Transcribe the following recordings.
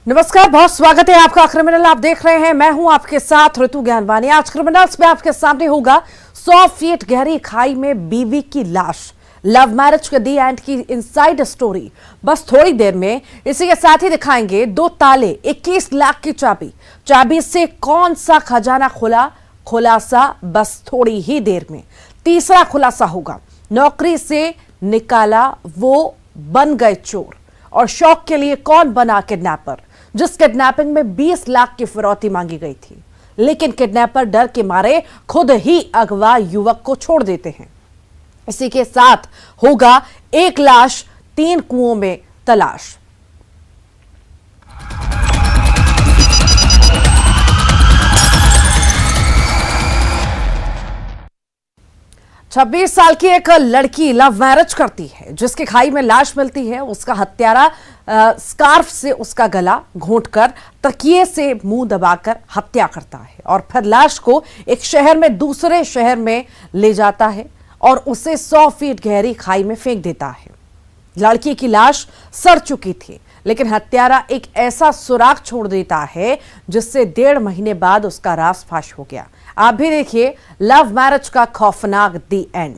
नमस्कार, बहुत स्वागत है आपका। क्रिमिनल आप देख रहे हैं, मैं हूं आपके साथ ऋतु ज्ञानवानी। आज क्रिमिनल्स में आपके सामने होगा 100 फीट गहरी खाई में बीवी की लाश। लव मैरिज के दी एंड की इनसाइड स्टोरी बस थोड़ी देर में। इसी के साथ ही दिखाएंगे 2 ताले, 21 लाख की चाबी से कौन सा खजाना खुला, खुलासा बस थोड़ी ही देर में। तीसरा खुलासा होगा, नौकरी से निकाला वो बन गए चोर, और शौक के लिए कौन बना किडनैपर, जिस किडनैपिंग में 20 लाख की फिरौती मांगी गई थी, लेकिन किडनैपर डर के मारे खुद ही अगवा युवक को छोड़ देते हैं। इसी के साथ होगा 1 लाश 3 कुओं में तलाश। छब्बीस साल की एक लड़की लव मैरिज करती है, जिसकी खाई में लाश मिलती है। उसका हत्यारा स्कार्फ से उसका गला घोंटकर तकिए से मुंह दबाकर हत्या करता है, और फिर लाश को एक शहर में दूसरे शहर में ले जाता है और उसे 100 फीट गहरी खाई में फेंक देता है। लड़की की लाश सड़ चुकी थी, लेकिन हत्यारा एक ऐसा सुराग छोड़ देता है जिससे 1.5 महीने बाद उसका राज फाश हो गया। आप भी देखिए लव मैरिज का खौफनाक दी एंड।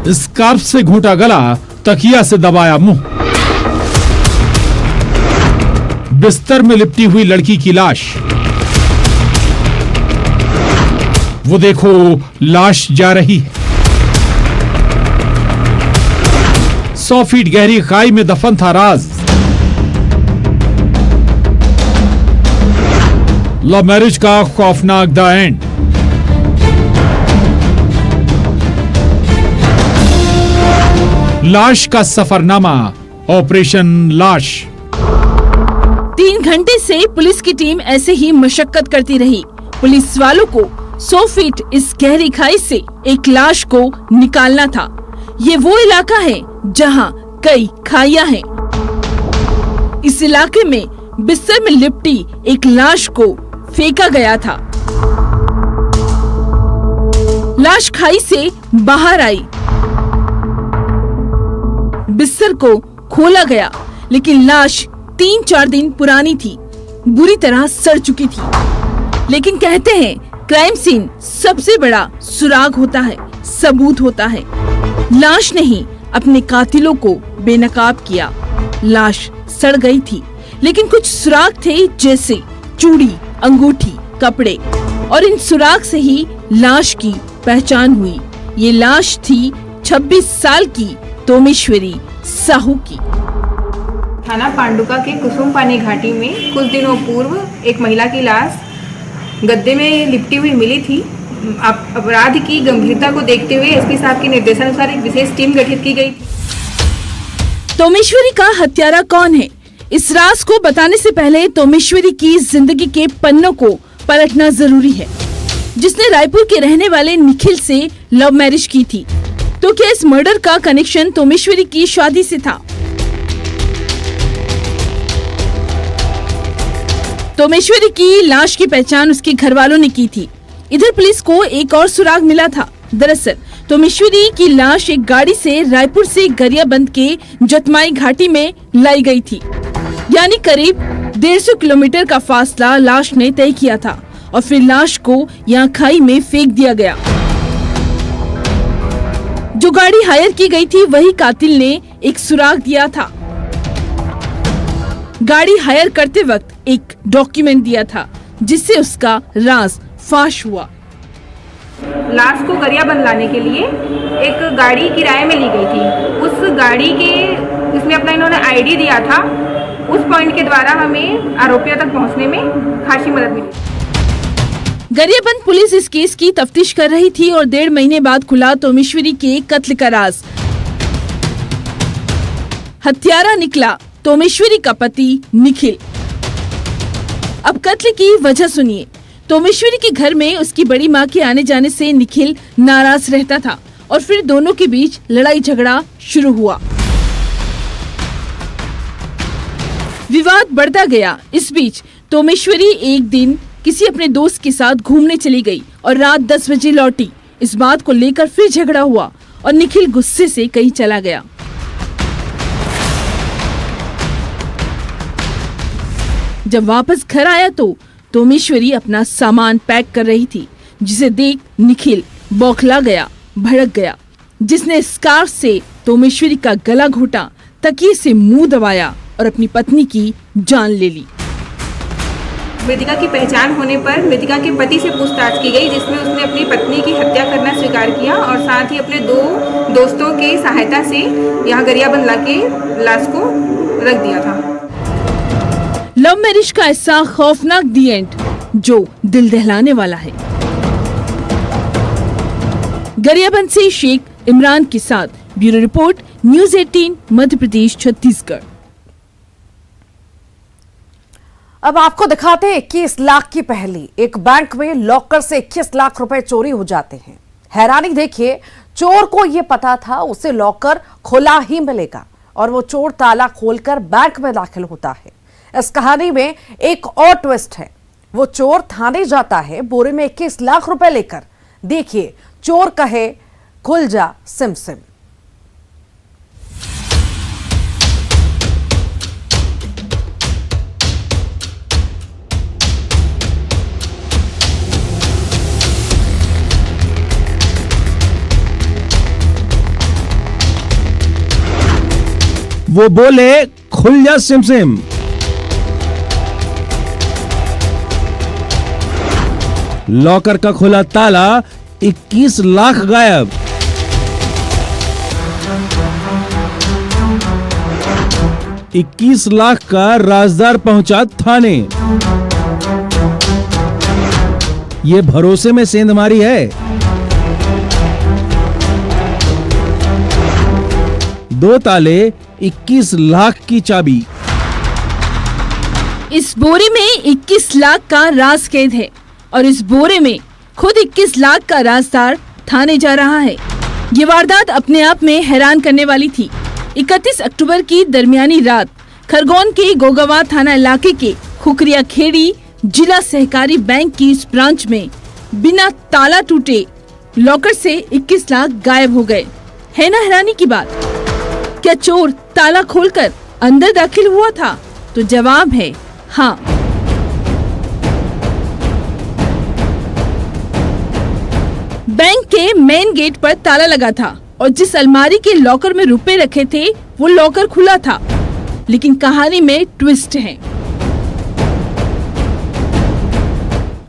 स्कार्फ से घूंटा गला, तकिया से दबाया मुंह। बिस्तर में लिपटी हुई लड़की की लाश। वो देखो, लाश जा रही है। 100 फीट गहरी खाई में दफन था राज। लव मैरिज का खौफनाक द एंड। लाश का सफरनामा, ऑपरेशन लाश। 3 घंटे से पुलिस की टीम ऐसे ही मशक्कत करती रही। पुलिस वालों को 100 फीट इस गहरी खाई से एक लाश को निकालना था। ये वो इलाका है जहां कई खाइयां हैं। इस इलाके में बिस्तर में लिपटी एक लाश को फेंका गया था। लाश खाई से बाहर आई, बिस्तर को खोला गया, लेकिन लाश 3-4 दिन पुरानी थी, बुरी तरह सड़ चुकी थी। लेकिन कहते हैं क्राइम सीन सबसे बड़ा सुराग होता है, सबूत होता है। लाश ने ही अपने कातिलों को बेनकाब किया। लाश सड़ गई थी, लेकिन कुछ सुराग थे, जैसे चूड़ी, अंगूठी, कपड़े, और इन सुराग से ही लाश की पहचान हुई। ये लाश थी 26 साल की तोमेश्वरी साहू की। थाना पांडुका के कुसुम पानी घाटी में कुछ दिनों पूर्व एक महिला की लाश गद्दे में लिपटी हुई मिली थी। अपराध की गंभीरता को देखते हुए एसपी साहब के निर्देशानुसार एक विशेष टीम गठित की गई थी। तोमेश्वरी का हत्यारा कौन है, इस राज को बताने से पहले तोमेश्वरी की जिंदगी के पन्नों को पलटना जरूरी है। जिसने रायपुर के रहने वाले निखिल से लव मैरिज की थी, तो क्या इस मर्डर का कनेक्शन तोमेश्वरी की शादी से था? तोमेश्वरी की लाश की पहचान उसके घर वालों ने की थी। इधर पुलिस को एक और सुराग मिला था। दरअसल तोमेश्वरी की लाश एक गाड़ी से रायपुर से गरियाबंद के जतमाई घाटी में लाई गई थी। यानी करीब 150 किलोमीटर का फासला लाश ने तय किया था, और फिर लाश को यहाँ खाई में फेंक दिया गया। जो गाड़ी हायर की गई थी, वही कातिल ने एक सुराग दिया था। गाड़ी हायर करते वक्त एक डॉक्यूमेंट दिया था, जिससे उसका राज फाश हुआ। लाश को गरियाबंद लाने के लिए एक गाड़ी किराए में ली गई थी। उस गाड़ी के इसमें अपना इन्होंने आईडी दिया था। उस पॉइंट के द्वारा हमें आरोपियों तक पहुंचने में खासी मदद मिली। गरियाबंद पुलिस इस केस की तफ्तीश कर रही थी, और 1.5 महीने बाद खुला तोमेश्वरी के कत्ल का राज। हत्यारा निकला तोमेश्वरी का पति निखिल। अब कत्ल की वजह सुनिए। तोमेश्वरी के घर में उसकी बड़ी मां के आने जाने से निखिल नाराज रहता था, और फिर दोनों के बीच लड़ाई झगड़ा शुरू हुआ। विवाद बढ़ता गया। इस बीच तोमेश्वरी एक दिन किसी अपने दोस्त के साथ घूमने चली गई और रात 10 बजे लौटी। इस बात को लेकर फिर झगड़ा हुआ और निखिल गुस्से से कहीं चला गया। जब वापस घर आया तो तोमेश्वरी अपना सामान पैक कर रही थी, जिसे देख निखिल बौखला गया, भड़क गया। जिसने स्कार्फ से तोमेश्वरी का गला घोटा, तकिए से मुंह दबाया और अपनी पत्नी की जान ले ली। मृतिका की पहचान होने पर मृतिका के पति से पूछताछ की गई, जिसमें उसने अपनी पत्नी की हत्या करना स्वीकार किया और साथ ही अपने 2 दोस्तों की सहायता से यहाँ गरियाबंद लाके लाश को रख दिया था। लव मैरिज का ऐसा खौफनाक दी एंड जो दिल दहलाने वाला है। गरियाबंद से शेख इमरान के साथ bureau report, news 18 Madhya Pradesh Chhattisgarh. अब आपको दिखाते हैं 21 लाख की पहेली। एक बैंक में लॉकर से 21 लाख रुपए चोरी हो जाते हैं। हैरानी देखिए, चोर को यह पता था उसे लॉकर खुला ही मिलेगा और वो चोर ताला खोलकर बैंक में दाखिल होता है। इस कहानी में एक और ट्विस्ट है। वो चोर थाने जाता है बोरे में 21 लाख रुपए लेकर। देखिए, चोर कहे खुल जा सिम सिम। वो बोले खुल जा सिम सिम। लॉकर का खुला ताला, 21 लाख गायब। $21 लाख का राजदार पहुंचा थाने। ये भरोसे में सेंधमारी है। 2 ताले, 21 लाख की चाबी। इस बोरे में 21 लाख का राज कैद है और इस बोरे में खुद 21 लाख का राजदार थाने जा रहा है। ये वारदात अपने आप में हैरान करने वाली थी। 31 अक्टूबर की दरमियानी रात खरगोन के गोगावा थाना इलाके के खुकरिया खेड़ी जिला सहकारी बैंक की इस ब्रांच में बिना ताला टूटे लॉकर से 21 लाख गायब हो गए। है ना हैरानी की बात? क्या चोर ताला खोलकर अंदर दाखिल हुआ था? तो जवाब है हाँ। बैंक के मेन गेट पर ताला लगा था और जिस अलमारी के लॉकर में रुपए रखे थे वो लॉकर खुला था। लेकिन कहानी में ट्विस्ट है।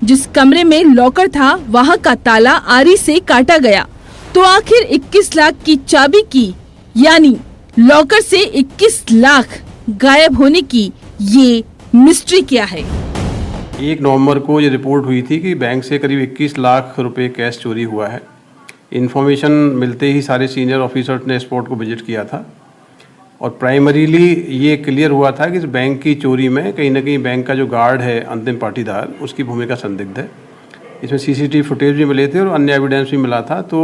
जिस कमरे में लॉकर था वहां का ताला आरी से काटा गया। तो आखिर 21 लाख की चाबी की यानी लॉकर से 21 लाख गायब होने की ये मिस्ट्री क्या है? 1 नवंबर को ये रिपोर्ट हुई थी कि बैंक से करीब 21 लाख रुपए कैश चोरी हुआ है। इन्फॉर्मेशन मिलते ही सारे सीनियर ऑफिसर्स ने स्पॉट को विजिट किया था और प्राइमरीली ये क्लियर हुआ था कि इस बैंक की चोरी में कहीं ना कहीं बैंक का जो गार्ड है, अंतिम पाटीदार, उसकी भूमिका संदिग्ध है। इसमें सीसीटीवी फुटेज भी मिले थे और अन्य एविडेंस भी मिला था। तो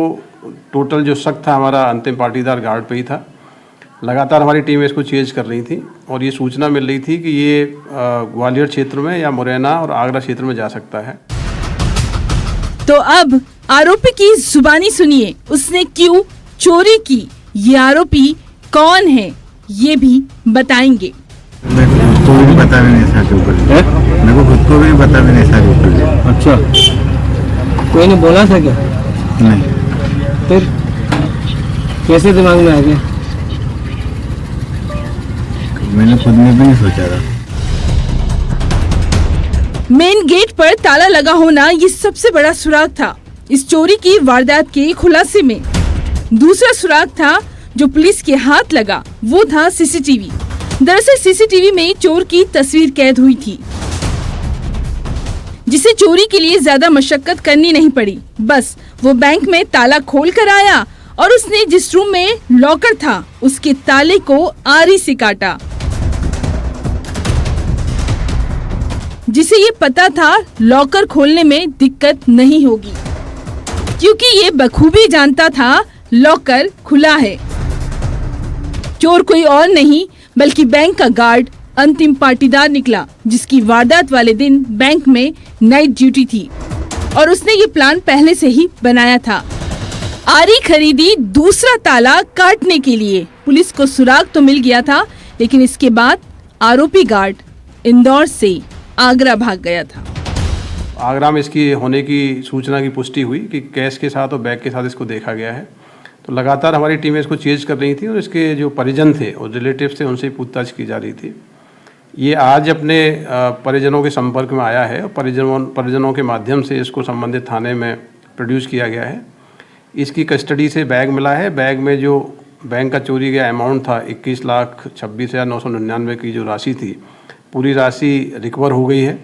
टोटल जो शक था हमारा अंतिम पाटीदार गार्ड पे ही था। लगातार हमारी टीम इसको चेज कर रही थी और ये सूचना मिल रही थी कि ये ग्वालियर क्षेत्र में या मुरैना और आगरा क्षेत्र में जा सकता है। तो अब आरोपी की जुबानी सुनिए, उसने क्यों चोरी की, ये आरोपी कौन है ये भी बताएंगे। मेरे को खुद को भी पता नहीं था के ऊपर। मेरे को खुद को भी पता भी नहीं था के ऊपर। अच्छा, कोई ने बोला था क्या? नहीं। फिर कैसे दिमाग में आ गया? मैंने खुद में भी नहीं सोचा था। मेन गेट पर ताला लगा होना ये सबसे बड़ा सुराग था इस चोरी की वारदात के खुलासे में। दूसरा सुराग था जो पुलिस के हाथ लगा, वो था सीसीटीवी। दरअसल सीसीटीवी में चोर की तस्वीर कैद हुई थी, जिसे चोरी के लिए ज्यादा मशक्कत करनी नहीं पड़ी। बस वो बैंक में ताला खोल कर आया और उसने जिस रूम में लॉकर था उसके ताले को आरी से काटा, जिसे ये पता था लॉकर खोलने में दिक्कत नहीं होगी, क्योंकि ये बखूबी जानता था लॉकर खुला है। चोर कोई और नहीं बल्कि बैंक का गार्ड अंतिम पाटीदार निकला, जिसकी वारदात वाले दिन बैंक में नाइट ड्यूटी थी और उसने ये प्लान पहले से ही बनाया था। आरी खरीदी दूसरा ताला काटने के लिए। पुलिस को सुराग तो मिल गया था, लेकिन इसके बाद आरोपी गार्ड इंदौर से आगरा भाग गया था। आगरा में इसकी होने की सूचना की पुष्टि हुई कि कैश के साथ और बैग के साथ इसको देखा गया है। तो लगातार हमारी टीमें इसको चेज कर रही थी और इसके जो परिजन थे और रिलेटिव्स थे उनसे पूछताछ की जा रही थी। ये आज अपने परिजनों के संपर्क में आया है और परिजनों के माध्यम से इसको संबंधित थाने में प्रोड्यूस किया गया है। इसकी कस्टडी से बैग मिला है। बैग में जो बैंक का चोरी गया अमाउंट था 21,26,999 की जो राशि थी, पूरी राशि रिकवर हो गई है।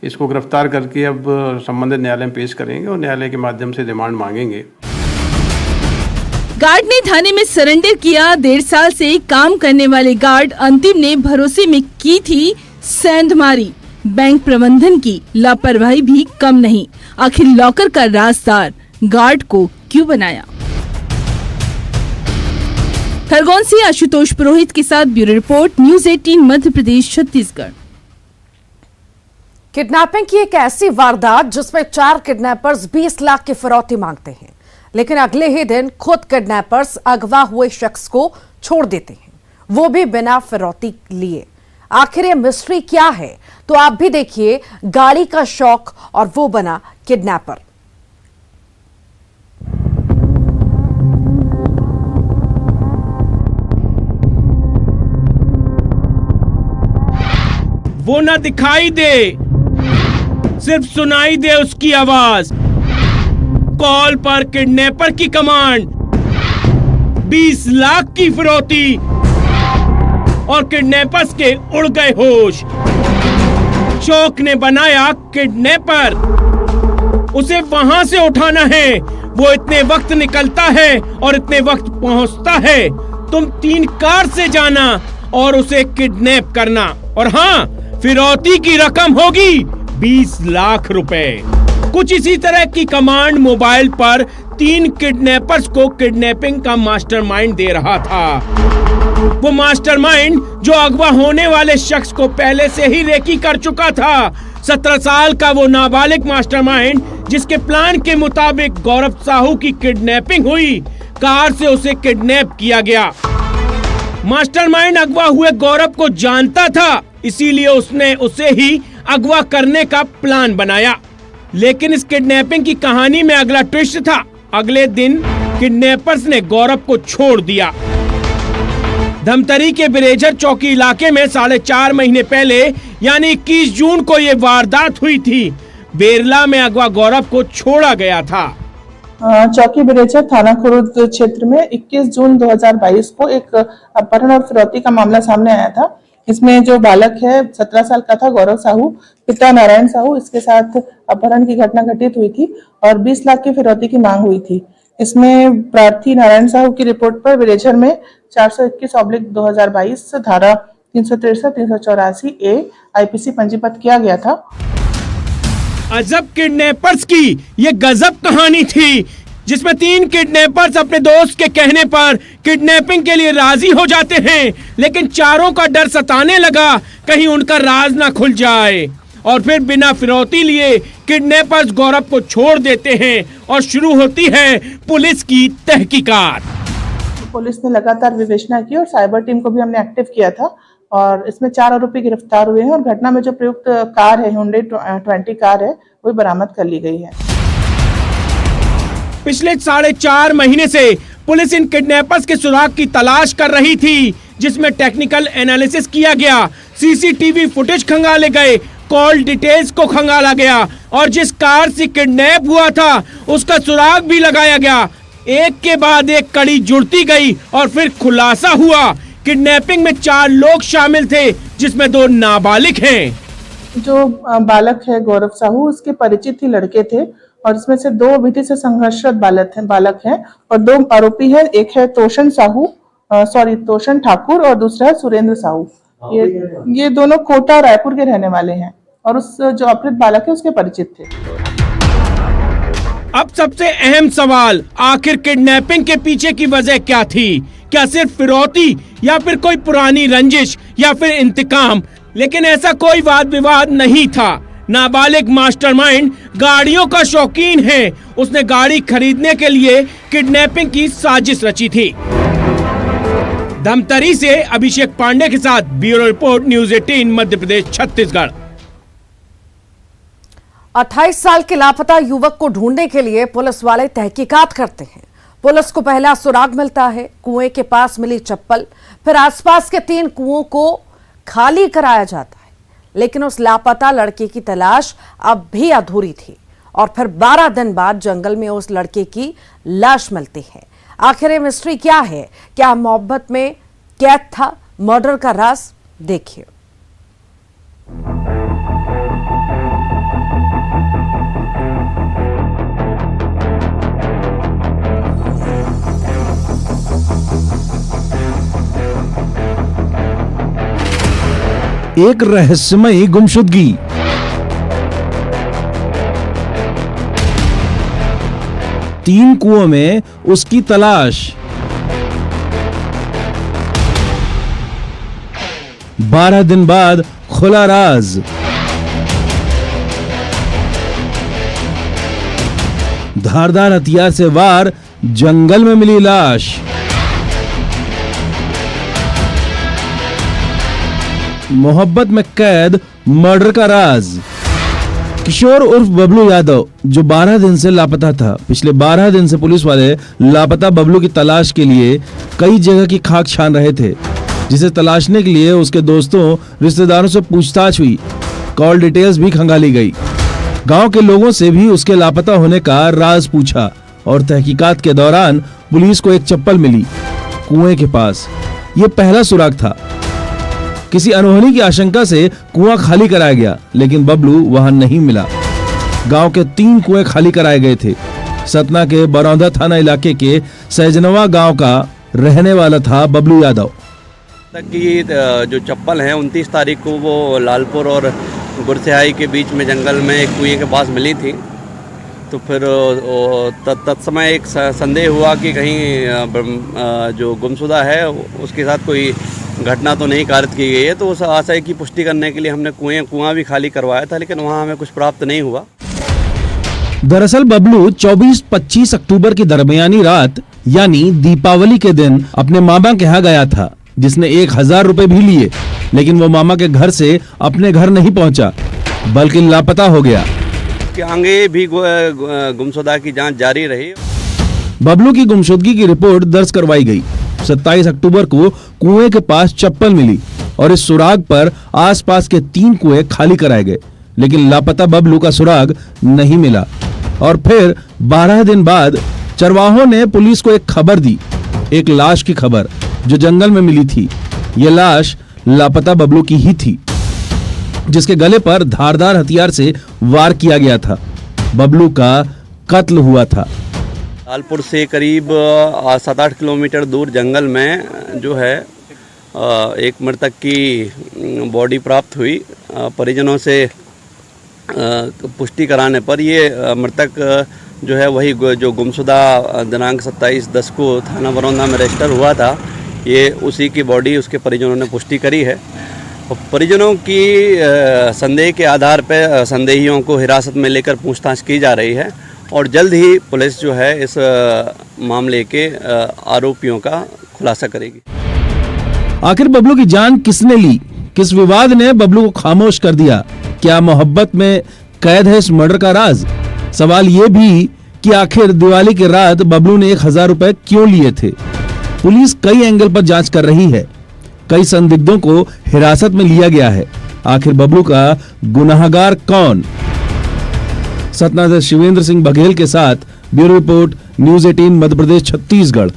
इसको गिरफ्तार करके अब संबंधित न्यायालय में पेश करेंगे और न्यायालय के माध्यम से रिमांड मांगेंगे। गार्ड ने थाने में सरेंडर किया। 1.5 साल से काम करने वाले गार्ड अंतिम ने भरोसे में की थी सेंधमारी। बैंक प्रबंधन की लापरवाही भी कम नहीं। आखिर लॉकर का राजदार गार्ड को क्यों बनाया? खरगोन से आशुतोष पुरोहित के साथ bureau report, news 18 Madhya Pradesh Chhattisgarh. Kidnapping की एक ऐसी वारदात जिसमें 4 किडनैपर्स 20 लाख की फिरौती मांगते हैं, लेकिन अगले ही दिन खुद किडनैपर्स अगवा हुए शख्स को छोड़ देते हैं, वो भी बिना फिरौती लिए। आखिर ये मिस्ट्री क्या है? तो आप भी देखिए। गाड़ी का शौक और वो बना किडनैपर। वो ना दिखाई दे, सिर्फ सुनाई दे उसकी आवाज। कॉल पर किडनैपर की कमांड, 20 लाख की फिरौती और किडनैपर्स के उड़ गए होश। शौक ने बनाया किडनैपर, उसे वहां से उठाना है। वो इतने वक्त निकलता है और इतने वक्त पहुंचता है। तुम 3 कार से जाना और उसे किडनैप करना, और हाँ, फिरौती की रकम होगी 20 लाख रुपए। कुछ इसी तरह की कमांड मोबाइल पर 3 किडनैपर्स को किडनैपिंग का मास्टरमाइंड दे रहा था। वो मास्टरमाइंड जो अगवा होने वाले शख्स को पहले से ही रेकी कर चुका था। 17 साल का वो नाबालिग मास्टरमाइंड जिसके प्लान के मुताबिक गौरव साहू की किडनैपिंग हुई, कार से उसे किडनैप किया गया। मास्टरमाइंड अगवा हुए गौरव को जानता था, इसीलिए उसने उसे ही अगवा करने का प्लान बनाया। लेकिन इस किडनैपिंग की कहानी में अगला ट्विस्ट था। अगले दिन किडनैपर्स ने गौरव को छोड़ दिया। धमतरी के बिरेजर चौकी इलाके में 4.5 महीने पहले यानी 21 जून को ये वारदात हुई थी। बेरला में अगवा गौरव को छोड़ा गया था। चौकी बिरेजर थाना खुर्द क्षेत्र में 21 जून 2022 को एक अपहरण और फिरौती का मामला सामने आया था। इसमें जो बालक है 17 साल का था, गौरव साहू, पिता नारायण साहू, इसके साथ अपहरण की घटना घटित हुई थी और 20 लाख की फिरौती की मांग हुई थी। इसमें प्रार्थी नारायण साहू की रिपोर्ट पर बिरेजर में 421/2022 धारा 363, 384 ए आईपीसी पंजीबद्ध किया गया था। अजब किडनैपर्स की ये गजब कहानी थी, जिसमें 3 किडनैपर्स अपने दोस्त के कहने पर किडनैपिंग के लिए राजी हो जाते हैं, लेकिन चारों का डर सताने लगा कहीं उनका राज ना खुल जाए, और फिर बिना फिरौती लिए किडनैपर्स गौरव को छोड़ देते हैं और शुरू होती है पुलिस की तहकीकात। पुलिस ने लगातार विवेचना की और साइबर टीम को भी हमने एक्टिव किया था और इसमें 4 आरोपी गिरफ्तार हुए हैं और घटना में जो प्रयुक्त कार है, Hyundai 20 कार है, वो बरामद कर ली गई है। पिछले 4.5 महीने से पुलिस इन किडनैपर्स के सुराग की तलाश कर रही थी, जिसमें टेक्निकल एनालिसिस किया गया, सीसीटीवी फुटेज खंगाले गए, कॉल डिटेल्स को खंगाला गया और जिस कार से किडनैप हुआ था उसका सुराग भी लगाया गया। एक के बाद एक कड़ी जुड़ती गई और फिर खुलासा हुआ किडनैपिंग में 4 लोग शामिल थे, जिसमें 2 नाबालिग हैं। जो बालक है गौरव साहू, उसके परिचित ही लड़के थे और इसमें से 2 विधि से संघर्षरत बालक हैं और 2 आरोपी है। एक है तोशन ठाकुर और दूसरा है सुरेंद्र साहू। ये दोनों कोटा रायपुर के रहने वाले हैं और उस जो अपहृत बालक है उसके परिचित थे। अब सबसे अहम सवाल, आखिर किडनैपिंग के पीछे की वजह क्या थी? क्या सिर्फ फिरौती या फिर कोई पुरानी रंजिश या फिर इंतकाम? लेकिन ऐसा कोई वाद विवाद नहीं था। नाबालिग मास्टरमाइंड गाड़ियों का शौकीन है। उसने गाड़ी खरीदने के लिए किडनैपिंग की साजिश रची थी। धमतरी से अभिषेक पांडे के साथ bureau report, news 18 Madhya Pradesh Chhattisgarh. 28 साल के लापता युवक को ढूंढने के लिए पुलिस वाले तहकीकात करते हैं। पुलिस को पहला सुराग मिलता है, कुएं के पास मिली चप्पल। फिर आसपास के 3 कुओं को खाली कराया जाता है, लेकिन उस लापता लड़के की तलाश अब भी अधूरी थी। और फिर 12 दिन बाद जंगल में उस लड़के की लाश मिलती है। आखिर ये मिस्ट्री क्या है? क्या मोहब्बत में कैद था? मर्डर का राज देखिए। एक रहस्यमयी गुमशुदगी। तीन कुओं में उसकी तलाश। 12 दिन बाद खुला राज। धारदार हथियार से वार, जंगल में मिली लाश। मोहब्बत में कैद, मर्डर का राज। किशोर उर्फ बबलू यादव, जो 12 दिन से लापता था। पिछले 12 दिन से पुलिस वाले लापता बबलू की तलाश के लिए कई जगह की खाक छान रहे थे, जिसे तलाशने के लिए उसके दोस्तों, रिश्तेदारों से पूछताछ हुई। कॉल डिटेल्स भी खंगाली गई। गांव के लोगों से भी उसके लापता होने का राज पूछा और तहकीकात के दौरान पुलिस को एक चप्पल मिली कुएं के पास। ये पहला सुराग था। किसी अनहोनी की आशंका से कुआं खाली कराया गया, लेकिन बबलू वहां नहीं मिला। गांव के 3 कुएं खाली कराए गए थे। सतना के बरौदा थाना इलाके के सहजनवा गांव का रहने वाला था बबलू यादव। तक की जो चप्पल है 29 तारीख को वो लालपुर और गुरसिहाई के बीच में जंगल में एक कुएं के पास मिली थी। तो फिर तत्समय एक संदेह हुआ कि कहीं जो गुमशुदा है उसके साथ कोई घटना तो नहीं कारित की गई है। तो उस आशय की पुष्टि करने के लिए हमने कुआं भी खाली करवाया था, लेकिन वहां हमें कुछ प्राप्त नहीं हुआ। दरअसल बबलू 24-25 अक्टूबर की दरमियानी रात यानी दीपावली के दिन अपने मामा के यहाँ गया था, जिसने 1000 रुपए भी लिए, लेकिन वो मामा के घर से अपने घर नहीं पहुंचा, बल्कि लापता हो गया। कि आगे भी गुमशुदा की जांच जारी रही। बबलू की गुमशुदगी की रिपोर्ट दर्ज करवाई गई। 27 अक्टूबर को कुएं के पास चप्पल मिली और इस सुराग पर आसपास के 3 कुएं खाली कराए गए, लेकिन लापता बबलू का सुराग नहीं मिला। और फिर 12 दिन बाद चरवाहों ने पुलिस को एक खबर दी, एक लाश की खबर जो जंगल में मिली थी। यह लाश लापता बबलू की ही थी, जिसके गले पर धारदार हथियार से वार किया गया था। बबलू का कत्ल हुआ था। लालपुर से करीब 7-8 किलोमीटर दूर जंगल में जो है एक मृतक की बॉडी प्राप्त हुई। परिजनों से पुष्टि कराने पर ये मृतक जो है वही जो गुमशुदा दिनांक 27/10 को थाना बरौदा में रजिस्टर हुआ था, ये उसी की बॉडी उसके परिजनों ने पुष्टि करी है। परिजनों की संदेह के आधार पर संदेहियों को हिरासत में लेकर पूछताछ की जा रही है और जल्द ही पुलिस जो है इस मामले के आरोपियों का खुलासा करेगी। आखिर बबलू की जान किसने ली? किस विवाद ने बबलू को खामोश कर दिया? क्या मोहब्बत में कैद है इस मर्डर का राज? सवाल ये भी कि आखिर दिवाली की रात बबलू ने 1000 रुपए क्यों लिए थे? पुलिस कई एंगल पर जांच कर रही है। कई संदिग्धों को हिरासत में लिया गया है। आखिर बबलू का गुनाहगार कौन? सतना से शिवेंद्र सिंह बघेल के साथ bureau report, news 18 Madhya Pradesh Chhattisgarh.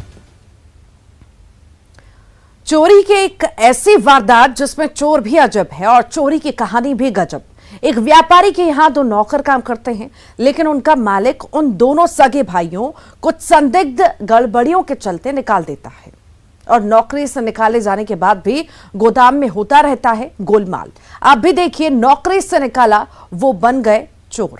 चोरी की एक ऐसी वारदात जिसमें चोर भी अजब है और चोरी की कहानी भी गजब। एक व्यापारी के यहाँ 2 नौकर काम करते हैं, लेकिन उनका मालिक उन दोनों सगे भाइयों कुछ संदिग्ध गड़बड़ियों के चलते निकाल देता है और नौकरी से निकाले जाने के बाद भी गोदाम में होता रहता है गोलमाल। आप भी देखिए, नौकरी से निकाला वो बन गए चोर।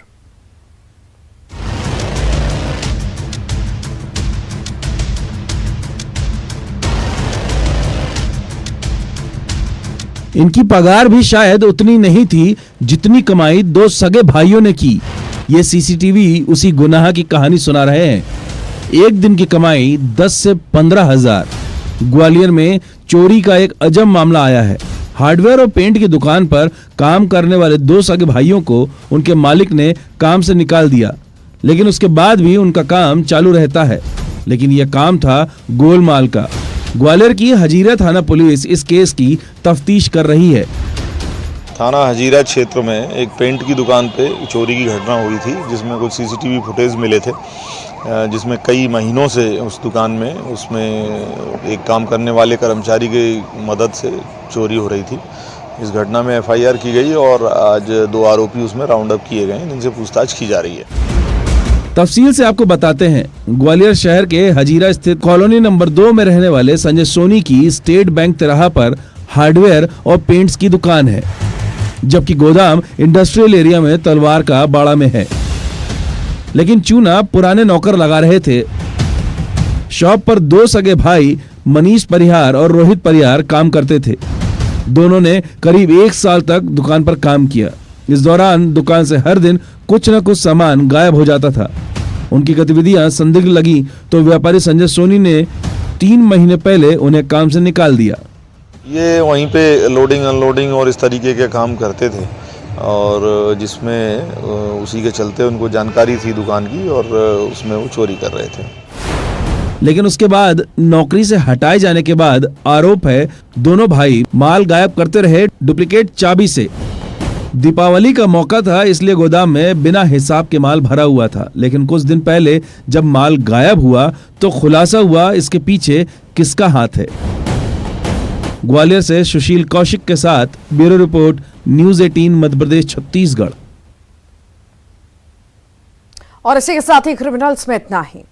इनकी पगार भी शायद उतनी नहीं थी जितनी कमाई दो सगे भाइयों ने की। ये सीसीटीवी उसी गुनाह की कहानी सुना रहे हैं। एक दिन की कमाई 10 से 15 हजार। ग्वालियर में चोरी का एक अजब मामला आया है। हार्डवेयर और पेंट की दुकान पर काम करने वाले दो सगे भाइयों को उनके मालिक ने काम से निकाल दिया, लेकिन उसके बाद भी उनका काम चालू रहता है। लेकिन यह काम था गोलमाल का। ग्वालियर की हजीरा थाना पुलिस इस केस की तफ्तीश कर रही है। थाना हजीरा क्षेत्र में एक पेंट की दुकान पे चोरी की घटना हुई थी, जिसमें कुछ सीसीटीवी फुटेज मिले थे, जिसमें कई महीनों से उस दुकान में उसमें एक काम करने वाले कर्मचारी की मदद से चोरी हो रही थी। इस घटना में एफआईआर की गई और आज 2 आरोपी उसमें राउंड अप किए गए हैं, जिनसे पूछताछ की जा रही है। तफसील से आपको बताते हैं। ग्वालियर शहर के हजीरा स्थित कॉलोनी नंबर 2 में रहने वाले संजय सोनी की स्टेट बैंक तिराहा पर हार्डवेयर और पेंट्स की दुकान है, जबकि गोदाम इंडस्ट्रियल एरिया में तलवार का बाड़ा में है। लेकिन चूना पुराने नौकर लगा रहे थे। शॉप पर दो सगे भाई मनीष परिहार और रोहित परिहार काम करते थे। दोनों ने करीब 1 साल तक दुकान पर काम किया। इस दौरान दुकान से हर दिन कुछ न कुछ सामान गायब हो जाता था। उनकी गतिविधियां संदिग्ध लगी तो व्यापारी संजय सोनी ने 3 महीने पहले उन्हें काम से निकाल दिया। ये वहीं पे लोडिंग अनलोडिंग और इस तरीके के काम करते थे, और जिसमें उसी के चलते उनको जानकारी थी दुकान की, और उसमें वो चोरी कर रहे थे। लेकिन उसके बाद नौकरी से हटाए जाने के बाद आरोप है दोनों भाई माल गायब करते रहे डुप्लीकेट चाबी से। दीपावली का मौका था, इसलिए गोदाम में बिना हिसाब के माल भरा हुआ था। लेकिन कुछ दिन पहले जब माल गायब हुआ तो खुलासा हुआ इसके पीछे किसका हाथ है। ग्वालियर से सुशील कौशिक के साथ bureau report, news 18 Madhya Pradesh Chhattisgarh. और इसी के साथ ही क्रिमिनल्स में इतना ही।